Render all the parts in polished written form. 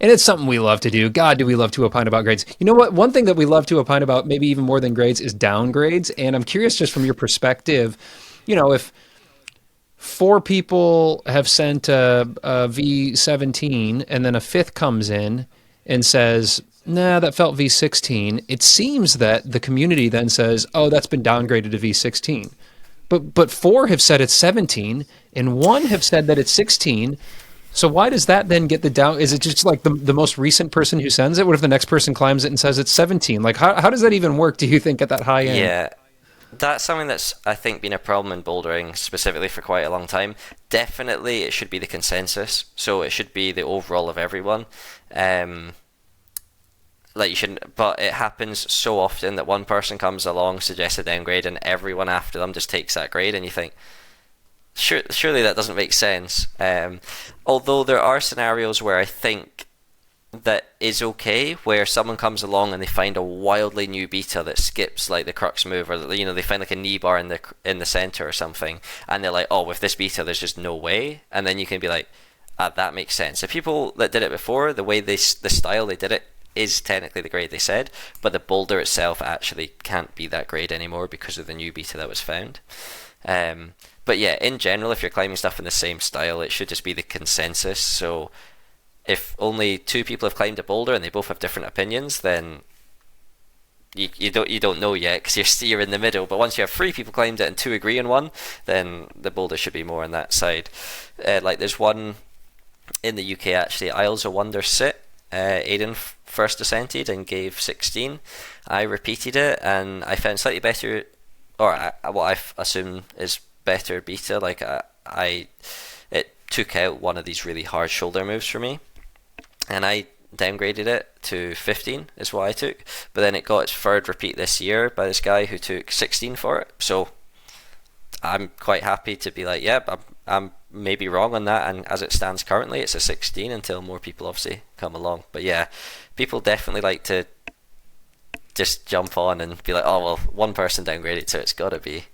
And it's something we love to do. God, do we love to opine about grades. You know what? One thing that we love to opine about, maybe even more than grades, is downgrades. And I'm curious, just from your perspective, if four people have sent a V17 and then a fifth comes in and says, nah, that felt V16, it seems that the community then says, oh, that's been downgraded to V16. But four have said it's 17 and one have said that it's 16. So why does that then get the down? Is it just like the most recent person who sends it? What if the next person climbs it and says it's 17? Like, how does that even work, do you think, at that high end? Yeah, that's something that's, I think, been a problem in bouldering specifically for quite a long time. Definitely, it should be the consensus. So it should be the overall of everyone. Um, like you shouldn't, but it happens so often that one person comes along, suggests a downgrade, and everyone after them just takes that grade, and you think, surely that doesn't make sense. Although there are scenarios where I think that is okay, where someone comes along and they find a wildly new beta that skips like the crux move, or they find like a knee bar in the center or something, and they're like, oh, with this beta there's just no way, and then you can be like, that makes sense. If people that did it before, the way the style they did it is technically the grade they said, but the boulder itself actually can't be that grade anymore because of the new beta that was found. But yeah, in general, if you're climbing stuff in the same style, it should just be the consensus. So if only two people have climbed a boulder and they both have different opinions, then you don't know yet because you're in the middle. But once you have three people climbed it and two agree on one, then the boulder should be more on that side. Like there's one in the UK actually, Isles of Wonder sit. Aiden first ascended and gave 16. I repeated it and I found slightly better, or what I assume is better beta. Like it took out one of these really hard shoulder moves for me, and I downgraded it to 15 is what I took. But then it got its third repeat this year by this guy who took 16 for it. So I'm quite happy to be like, yep, I'm maybe wrong on that, and as it stands currently, it's a 16 until more people obviously come along. But yeah, people definitely like to just jump on and be like, oh well, one person downgraded, so it's got to be.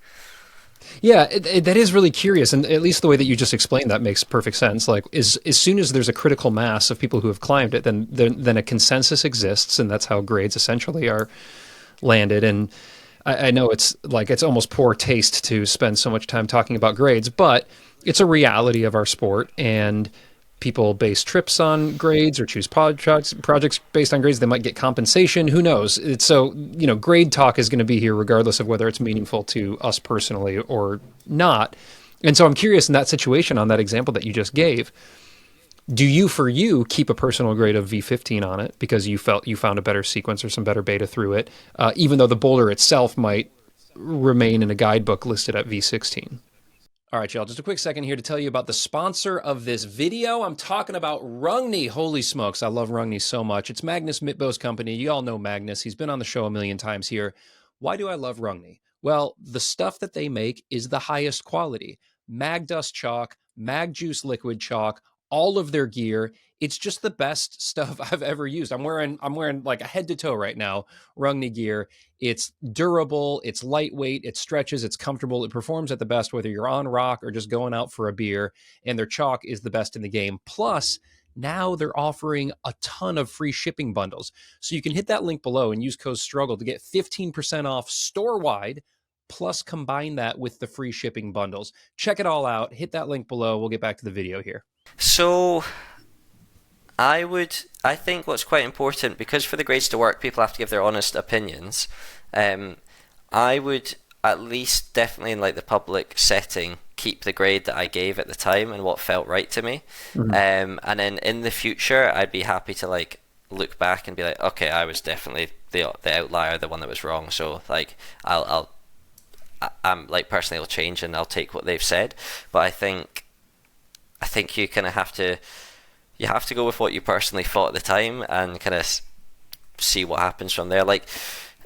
Yeah, that is really curious, and at least the way that you just explained that makes perfect sense. Like, as soon as there's a critical mass of people who have climbed it, then a consensus exists, and that's how grades essentially are landed. And I know it's almost poor taste to spend so much time talking about grades, but it's a reality of our sport, and people base trips on grades or choose projects based on grades. They might get compensation. Who knows? Grade talk is going to be here regardless of whether it's meaningful to us personally or not. And so I'm curious, in that situation, on that example that you just gave, do you, for you, keep a personal grade of V15 on it because you felt you found a better sequence or some better beta through it, even though the boulder itself might remain in a guidebook listed at V16? All right, y'all, just a quick second here to tell you about the sponsor of this video. I'm talking about Rungni. Holy smokes, I love Rungni so much. It's Magnus Mitbo's company. You all know Magnus. He's been on the show a million times here. Why do I love Rungni? Well, the stuff that they make is the highest quality. Mag Dust chalk, Mag Juice liquid chalk, all of their gear. It's just the best stuff I've ever used. I'm wearing like a head to toe right now Rungni gear. It's durable, it's lightweight, it stretches, it's comfortable, it performs at the best whether you're on rock or just going out for a beer, and their chalk is the best in the game. Plus, now they're offering a ton of free shipping bundles. So you can hit that link below and use code STRUGGLE to get 15% off store-wide, plus combine that with the free shipping bundles. Check it all out. Hit that link below. We'll get back to the video here. So I think what's quite important, because for the grades to work, people have to give their honest opinions. I would at least definitely in like the public setting keep the grade that I gave at the time and what felt right to me. And then in the future, I'd be happy to like look back and be like, okay, I was definitely the outlier, the one that was wrong. So like I'm like personally will change and I'll take what they've said. But I think you kind of have to go with what you personally thought at the time and kind of see what happens from there. Like,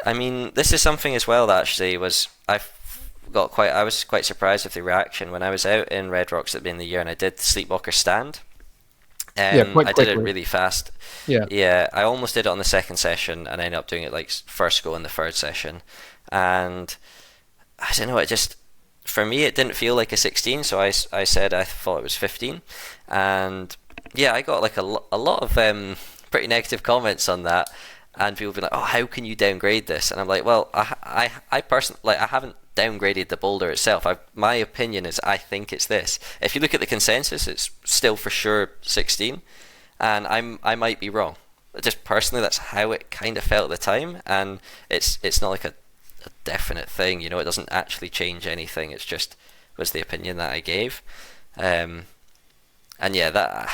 I mean, this is something as well that actually was I was quite surprised with the reaction when I was out in Red Rocks at the beginning of the year and I did the Sleepwalker stand. Quite I did it really fast. Yeah, I almost did it on the second session and I ended up doing it like first go in the third session. And I don't know, it just, for me, it didn't feel like a 16, so I said I thought it was 15. And yeah, I got like a lot of pretty negative comments on that, and people be like, "Oh, how can you downgrade this?" And I'm like, "Well, I personally, like, I haven't downgraded the boulder itself. My opinion is I think it's this. If you look at the consensus, it's still for sure 16, and I might be wrong. Just personally, that's how it kind of felt at the time, and it's not like a definite thing. You know, it doesn't actually change anything. It's just was the opinion that I gave, and yeah, that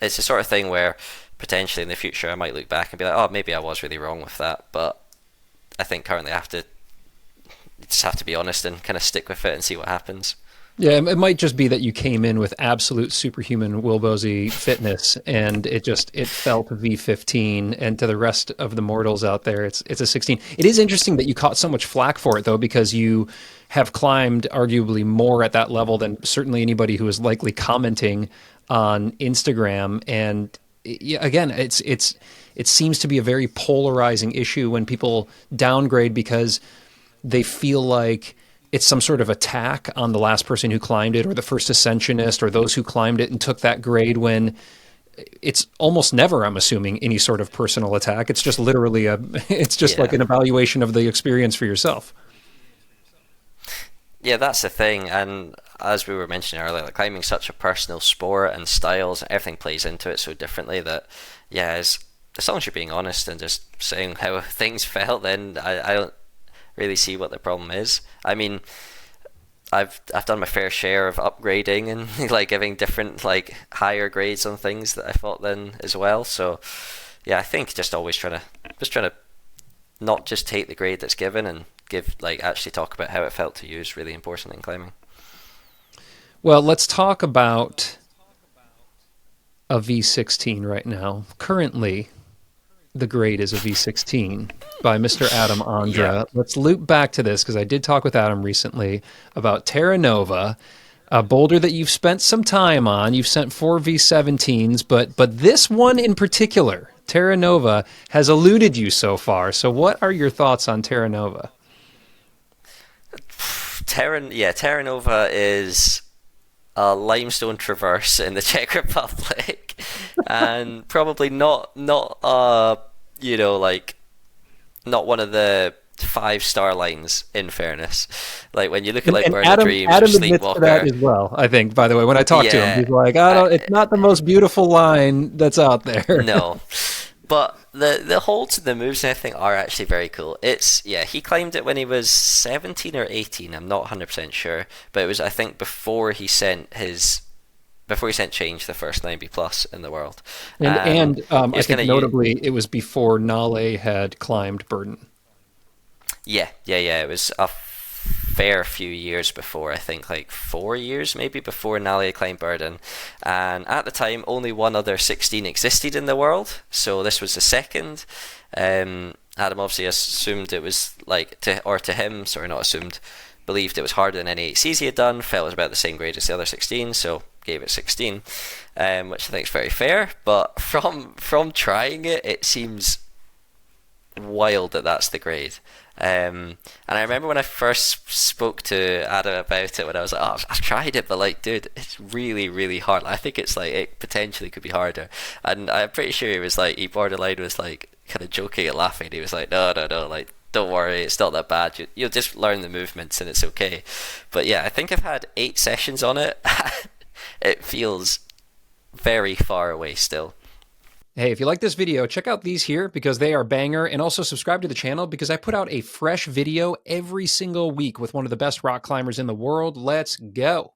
it's the sort of thing where potentially in the future I might look back and be like, oh, maybe I was really wrong with that. But I think currently I just have to be honest and kind of stick with it and see what happens. Yeah, it might just be that you came in with absolute superhuman Will Bosi fitness, and it fell to V15, and to the rest of the mortals out there, it's a 16. It is interesting that you caught so much flack for it, though, because you have climbed arguably more at that level than certainly anybody who is likely commenting on Instagram. And again, it seems to be a very polarizing issue when people downgrade because they feel like it's some sort of attack on the last person who climbed it, or the first ascensionist, or those who climbed it and took that grade, when it's almost never, I'm assuming, any sort of personal attack. It's just literally it's just like an evaluation of the experience for yourself. Yeah, that's the thing. And as we were mentioning earlier, like, climbing's such a personal sport, and styles and everything plays into it so differently that, yeah, as long as you're being honest and just saying how things felt, then I don't really see what the problem is. I mean, I've done my fair share of upgrading and like giving different, like, higher grades on things that I thought then as well. So yeah, I think just always trying to not just take the grade that's given and actually talk about how it felt to you is really important in climbing. Well, let's talk about a V16 right now. Currently, the grade is a V16 by Mr. Adam Ondra. Yeah. Let's loop back to this, because I did talk with Adam recently about Terranova, a boulder that you've spent some time on. You've sent 4 V17s, but this one in particular, Terranova, has eluded you so far. So what are your thoughts on Terranova? Terranova is a limestone traverse in the Czech Republic, and probably not not one of the 5-star lines, in fairness. Like, when you look at, like, Burn the Dreams Adam or Sleepwalker, that as well, I think, by the way, when I talked to him, he's like, it's not the most beautiful line that's out there. No. But the holds and the moves and everything are actually very cool. He climbed it when he was 17 or 18, I'm not 100% sure, but it was, I think, before he sent Change, the first 9B plus in the world. I think notably it was before Nale had climbed Burden. Yeah. It was a fair few years before, I think like 4 years maybe before Nale climbed Burden. And at the time, only one other 16 existed in the world, so this was the second. Adam obviously assumed it was believed it was harder than any 8Cs he had done, felt it was about the same grade as the other 16, so gave it 16, which I think is very fair. But from trying it, it seems wild that that's the grade. And I remember when I first spoke to Adam about it, when I was like, oh, I've tried it, but, like, dude, it's really, really hard. I think it's like, it potentially could be harder. And I'm pretty sure he borderline was like kind of joking and laughing. He was like, no, like, don't worry, it's not that bad. You'll just learn the movements and it's okay. But yeah, I think I've had 8 sessions on it. It feels very far away still. Hey, if you like this video, check out these here because they are banger, and also subscribe to the channel because I put out a fresh video every single week with one of the best rock climbers in the world. Let's go.